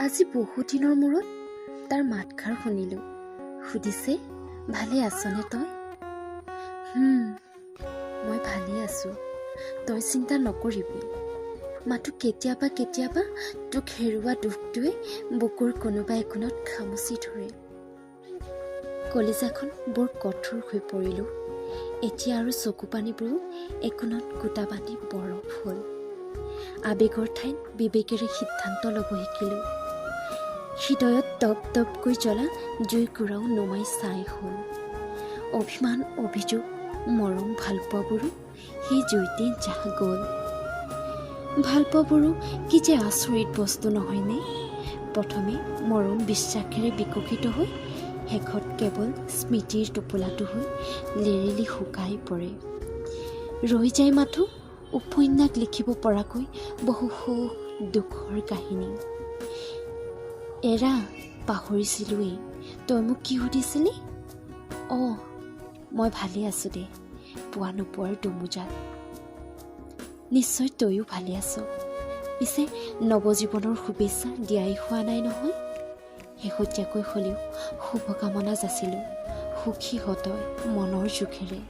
আজি বহুত দিনৰ মূৰত তাৰ মাতষাৰ শুনিলোঁ। সুধিছে, ভালে আছনে তই? মই ভালে আছোঁ, তই চিন্তা নকৰিবি। মাথো কেতিয়াবা কেতিয়াবা তোক হেৰুৱা দুখটোৱে বুকুৰ কোনোবা একোণত খামুচি ধৰে। কলিজাখন বৰ কঠোৰ হৈ পৰিলোঁ। এতিয়া আৰু চকু পানীবোৰো একোণত গোটা বান্ধি বৰফ হ'ল। আবেগৰ ঠাইত বিবেকেৰে সিদ্ধান্ত ল'ব শিকিলোঁ। হৃদয়ত দপ দপকৈ জ্বলা জুইকুৰাও নুমাই ছাই হ'ল। অভিমান, অভিযোগ, মৰম, ভালপোৱাবোৰো সেই জুইতে জাহ গ'ল। ভালপোৱাবোৰো কি যে আচৰিত বস্তু নহয়নে? প্ৰথমে মৰম বিশ্বাসেৰে বিকশিত হৈ শেষত কেৱল স্মৃতিৰ টোপোলাটো হৈ লেৰেলি শুকাই পৰে। ৰৈ যায় মাথো উপন্যাস লিখিব পৰাকৈ বহু সুখ দুখৰ কাহিনী। এৰা, পাহৰিছিলোঁৱেই, তই মোক কি সুধিছিলি? মই ভালে আছোঁ দে, পোৱা নোপোৱাৰ দুমোজাত। নিশ্চয় তয়ো ভালে আছ। পিছে নৱজীৱনৰ শুভেচ্ছা দিয়াই হোৱা নাই নহয়। শেহতীয়াকৈ হ'লেও শুভকামনা যাচিলোঁ। সুখী হ তই মনৰ জোখেৰে।